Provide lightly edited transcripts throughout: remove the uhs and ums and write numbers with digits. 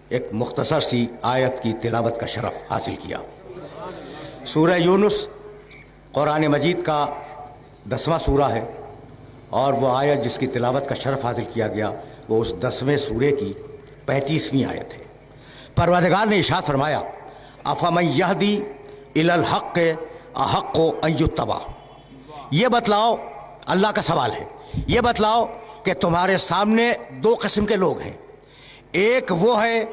ایک مختصر سی آیت کی تلاوت کا شرف حاصل کیا۔ سورہ یونس قرآن مجید کا 10واں سورہ ہے، اور وہ آیت جس کی تلاوت کا شرف حاصل کیا گیا وہ اس 10ویں سورے کی 35ویں آیت ہے۔ پروردگار نے ارشاد فرمایا افمن یہدی الی الحق احق ان یتبع، یہ بتلاؤ، اللہ کا سوال ہے، یہ بتلاؤ کہ تمہارے سامنے دو قسم کے لوگ ہیں، ایک وہ ہے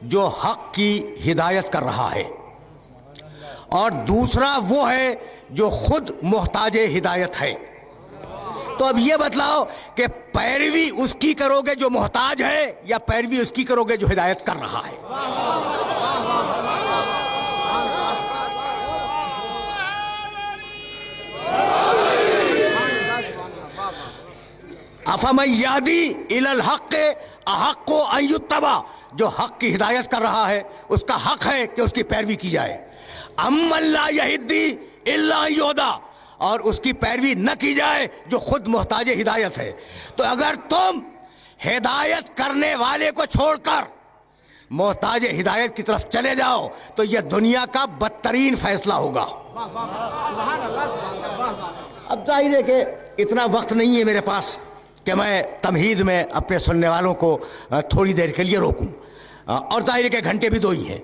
جو حق کی ہدایت کر رہا ہے، اور دوسرا وہ ہے جو خود محتاج ہدایت ہے۔ تو اب یہ بتلاؤ کہ پیروی اس کی کرو گے جو محتاج ہے یا پیروی اس کی کرو گے جو ہدایت کر رہا ہے؟ افمن یہدی الی الحق احق ان یتبع، جو حق کی ہدایت کر رہا ہے اس کا حق ہے کہ اس کی پیروی کی جائے، امن لا یہدی الا ان یہدی، اور اس کی پیروی نہ کی جائے جو خود محتاج ہدایت ہے۔ تو اگر تم ہدایت کرنے والے کو چھوڑ کر محتاج ہدایت کی طرف چلے جاؤ تو یہ دنیا کا بدترین فیصلہ ہوگا۔ اب ظاہر ہے کہ اتنا وقت نہیں ہے میرے پاس کہ میں تمہید میں اپنے سننے والوں کو تھوڑی دیر کے لیے روکوں، اور ظاہر ہے کہ گھنٹے بھی 2 ہی ہیں۔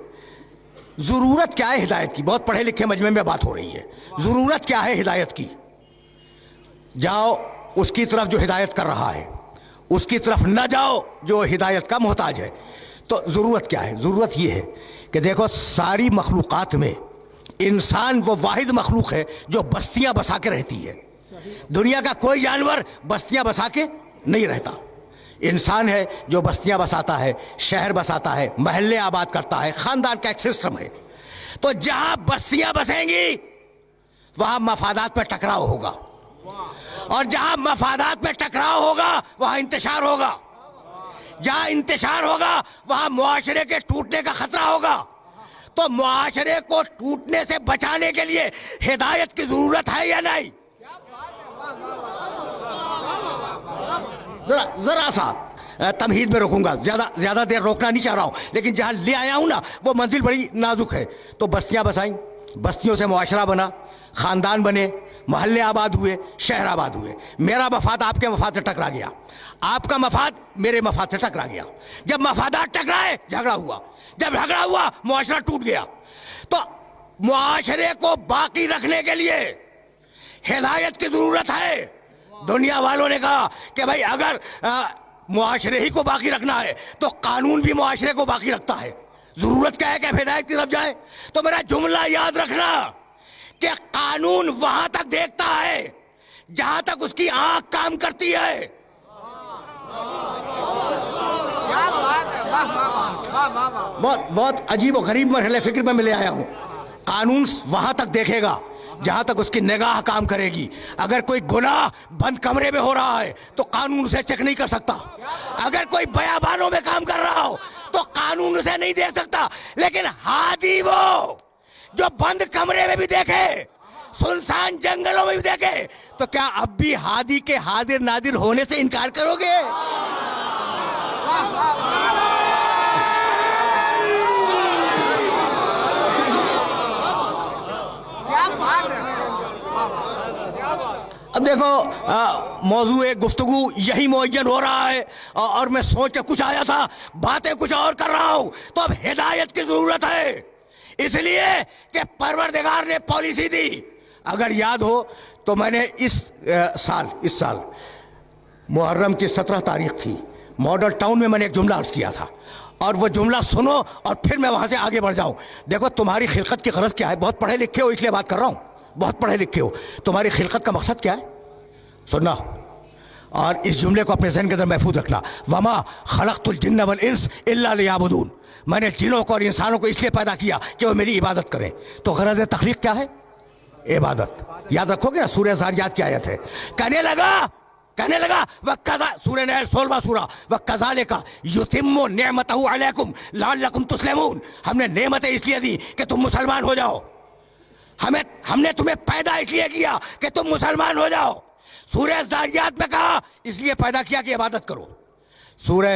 ضرورت کیا ہے ہدایت کی؟ بہت پڑھے لکھے مجمع میں بات ہو رہی ہے، ضرورت کیا ہے ہدایت کی؟ جاؤ اس کی طرف جو ہدایت کر رہا ہے، اس کی طرف نہ جاؤ جو ہدایت کا محتاج ہے۔ تو ضرورت کیا ہے؟ ضرورت یہ ہے کہ دیکھو، ساری مخلوقات میں انسان وہ واحد مخلوق ہے جو بستیاں بسا کے رہتی ہے۔ دنیا کا کوئی جانور بستیاں بسا کے نہیں رہتا، انسان ہے جو بستیاں بساتا ہے، شہر بساتا ہے، محلے آباد کرتا ہے، خاندان کا ایک سسٹم ہے۔ تو جہاں بستیاں بسیں گی وہاں مفادات میں ٹکراؤ ہوگا، اور جہاں مفادات میں ٹکراؤ ہوگا وہاں انتشار ہوگا، جہاں انتشار ہوگا وہاں معاشرے کے ٹوٹنے کا خطرہ ہوگا۔ تو معاشرے کو ٹوٹنے سے بچانے کے لیے ہدایت کی ضرورت ہے یا نہیں؟ ذرا سا تمہید میں روکوں گا، زیادہ دیر روکنا نہیں چاہ رہا ہوں، لیکن جہاں لے آیا ہوں نا وہ منزل بڑی نازک ہے۔ تو بستیاں بسائیں، بستیوں سے معاشرہ بنا، خاندان بنے، محلے آباد ہوئے، شہر آباد ہوئے۔ میرا مفاد آپ کے مفاد سے ٹکرا گیا، آپ کا مفاد میرے مفاد سے ٹکرا گیا۔ جب مفادات ٹکرائے جھگڑا ہوا، جب جھگڑا ہوا معاشرہ ٹوٹ گیا۔ تو معاشرے کو باقی رکھنے کے لیے ہدایت کی ضرورت ہے۔ دنیا والوں نے کہا کہ بھائی اگر معاشرے ہی کو باقی رکھنا ہے تو قانون بھی معاشرے کو باقی رکھتا ہے۔ ضرورت کیا ہے کہ ہدایت کی طرف جائے؟ تو میرا جملہ یاد رکھنا کہ قانون وہاں تک دیکھتا ہے جہاں تک اس کی آنکھ کام کرتی ہے۔ بہت عجیب و غریب مرحلے فکر میں لے آیا ہوں۔ قانون وہاں تک دیکھے گا جہاں تک اس کی نگاہ کام کرے گی۔ اگر کوئی گناہ بند کمرے میں ہو رہا ہے تو قانون اسے چیک نہیں کر سکتا، اگر کوئی بیابانوں میں کام کر رہا ہو تو قانون اسے نہیں دیکھ سکتا، لیکن ہادی وہ جو بند کمرے میں بھی دیکھے، سنسان جنگلوں میں بھی دیکھے، تو کیا اب بھی ہادی کے حاضر نادر ہونے سے انکار کرو گے؟ اب دیکھو، موضوع گفتگو یہی معین ہو رہا ہے، اور میں سوچ کے کچھ آیا تھا، باتیں کچھ اور کر رہا ہوں۔ تو اب ہدایت کی ضرورت ہے، اس لیے کہ پروردگار نے پالیسی دی۔ اگر یاد ہو تو میں نے اس سال محرم کی 17 تاریخ تھی، ماڈل ٹاؤن میں نے ایک جملہ عرض کیا تھا، اور وہ جملہ سنو اور پھر میں وہاں سے آگے بڑھ جاؤں۔ دیکھو، تمہاری خلقت کی غرض کیا ہے؟ بہت پڑھے لکھے ہو اس لیے بات کر رہا ہوں، بہت پڑھے لکھے ہو، تمہاری خلقت کا مقصد کیا ہے؟ سننا، اور اس جملے کو اپنے ذہن کے اندر محفوظ رکھنا، وما خلقت الجن والانس الا لیعبدون، میں نے جنوں کو اور انسانوں کو اس لیے پیدا کیا کہ وہ میری عبادت کریں۔ تو غرض تخلیق کیا ہے؟ عبادت۔ یاد رکھو گے نا، سورہ ذاریات کی آیت ہے، کہنے لگا سورہ نحل 16واں سورہ، وَكَذَلِكَ يُتِمُّ نِعْمَتَهُ عَلَيْكُمْ لَعَلَّكُمْ تُسْلِمُونَ، ہم نے نعمتیں اس لیے دی کہ تم مسلمان ہو جاؤ، ہم نے تمہیں پیدا اس لیے کیا کہ تم مسلمان ہو جاؤ۔ سورہ ذاریات میں کہا اس لیے پیدا کیا کہ عبادت کرو۔ سورہ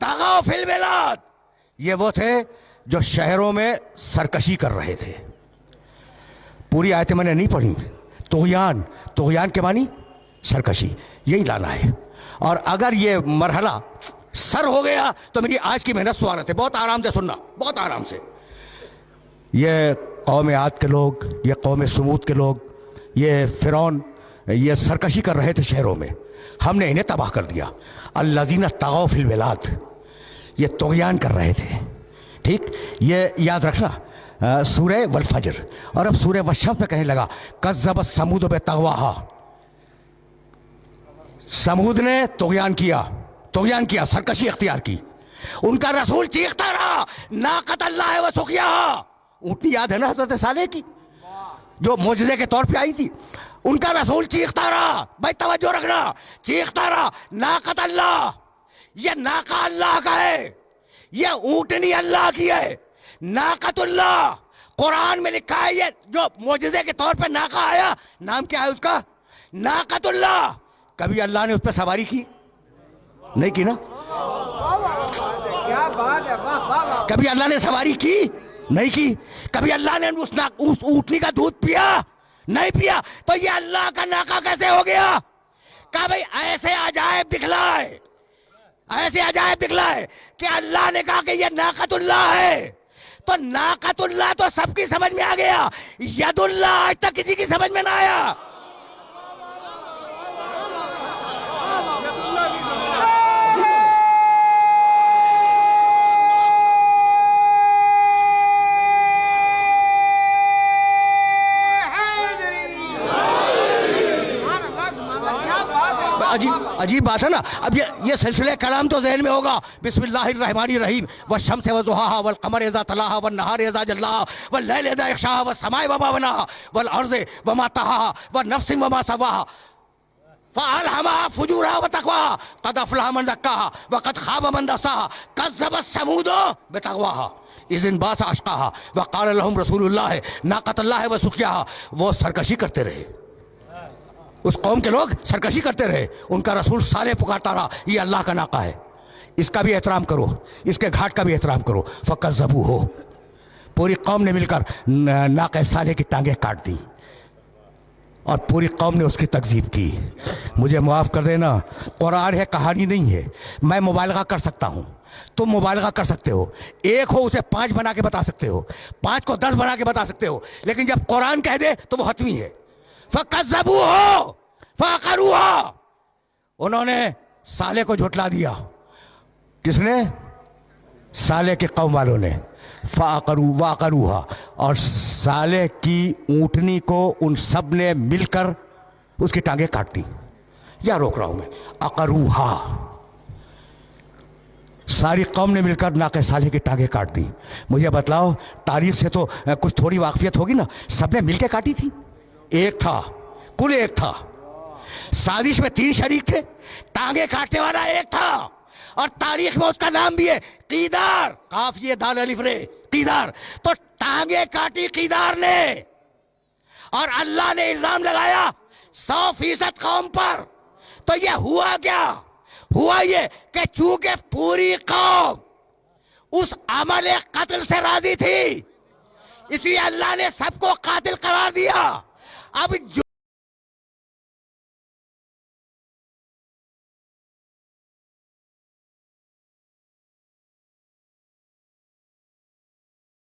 طغوا فی البلاد، یہ وہ تھے جو شہروں میں سرکشی کر رہے تھے. پوری آیتیں میں نے نہیں پڑھی. طغیان کے معنی سرکشی، یہی لانا ہے. اور اگر یہ مرحلہ سر ہو گیا تو میری آج کی محنت سوارت ہے. بہت آرام سے سننا، بہت آرام سے. یہ قوم عاد کے لوگ، یہ قوم سمود کے لوگ، یہ فرعون، یہ سرکشی کر رہے تھے شہروں میں، ہم نے انہیں تباہ کر دیا. الذین طغوا فی البلاد، یہ طغیان کر رہے تھے. ٹھیک، یہ یاد رکھنا. سورہ والفجر. اور اب سورہ والشمس میں کہنے لگا کذبت ثمود بطغواہا، سمود نے طغیان کیا، سرکشی اختیار کی. ان کا رسول چیختا رہا ناقۃ اللہ و سقیاہا. اونٹنی یاد ہے نا حضرت صالح کی جو معجزے کے طور پہ آئی تھی؟ ان کا رسول چیختا رہا، بھائی توجہ رکھنا، چیختا رہا ناقۃ اللہ، یہ ناقہ اللہ کا ہے، یہ اونٹنی اللہ کی ہے. ناقۃ اللہ قرآن میں لکھا ہے، یہ جو معجزے کے طور پہ ناقہ آیا، نام کیا ہے اس کا؟ ناقۃ اللہ. کبھی اللہ نے اس پہ سواری کی؟ نہیں کی نا. کبھی اللہ نے سواری کی؟ نہیں کی. کبھی اللہ نے اس اونٹنی کا دودھ پیا؟ نہیں پیا. تو یہ اللہ کا ناقہ کیسے ہو گیا؟ کہا بھئی ایسے عجائب دکھلائے کہ اللہ نے کہا کہ یہ ناقۃ اللہ ہے. تو ناقۃ اللہ تو سب کی سمجھ میں آ گیا، ید اللہ آج تک کسی کی سمجھ میں نہ آیا. عجیب بات ہے نا. اب یہ سلسلہ کلام تو ذہن میں ہوگا. بسم اللہ الرحمن الرحیم. والشمس وضحاها والقمر اذا تلاها والنهار اذا جلاها والليل اذا يغشاها والسماء وما بناها والارض وما طحاها والنفس وما سواها فألهمها فجورها وتقواها قد أفلح من زكاها وقد خاب من دساها كذبت ثمود بطغواها إذ انبعث أشقاها وقال لهم رسول الله ناقة الله وسقياها. وہ سرکشی کرتے رہے، اس قوم کے لوگ سرکشی کرتے رہے. ان کا رسول صالح پکارتا رہا یہ اللہ کا ناقہ ہے، اس کا بھی احترام کرو، اس کے گھاٹ کا بھی احترام کرو. فَكَذَّبُوهُ، پوری قوم نے مل کر ناقہ صالح کی ٹانگیں کاٹ دی اور پوری قوم نے اس کی تکذیب کی. مجھے معاف کر دینا، قرآن ہے، کہانی نہیں ہے. میں مبالغہ کر سکتا ہوں، تم مبالغہ کر سکتے ہو. ایک ہو اسے 5 بنا کے بتا سکتے ہو، 5 کو 10 بنا کے بتا سکتے ہو، لیکن جب قرآن کہہ دے تو وہ حتمی ہے. فَكَذَّبُوهُ فَعَقَرُوهَا، انہوں نے صالح کو جھٹلا دیا. کس نے؟ صالح کے قوم والوں نے. وَعَقَرُوهَا، اور صالح کی اونٹنی کو ان سب نے مل کر اس کی ٹانگیں کاٹ دی. یا روک رہا ہوں میں، عَقَرُوهَا، ساری قوم نے مل کر ناقہ صالح کی ٹانگیں کاٹ دی. مجھے بتلاؤ، تاریخ سے تو کچھ تھوڑی واقفیت ہوگی نا. سب نے مل کے کاٹی تھی. ایک تھا، کل ایک تھا. سازش میں 3 شریک تھے، ٹانگیں کاٹنے والا ایک تھا. اور تاریخ میں اس کا نام بھی ہے قیدار، قاف یہ دال الف رے، قیدار. تو ٹانگیں کاٹی قیدار نے، اور اللہ نے الزام لگایا 100% قوم پر. تو یہ ہوا کیا؟ ہوا یہ کہ چونکہ پوری قوم اس عمل قتل سے راضی تھی، اس لیے اللہ نے سب کو قاتل قرار دیا. اب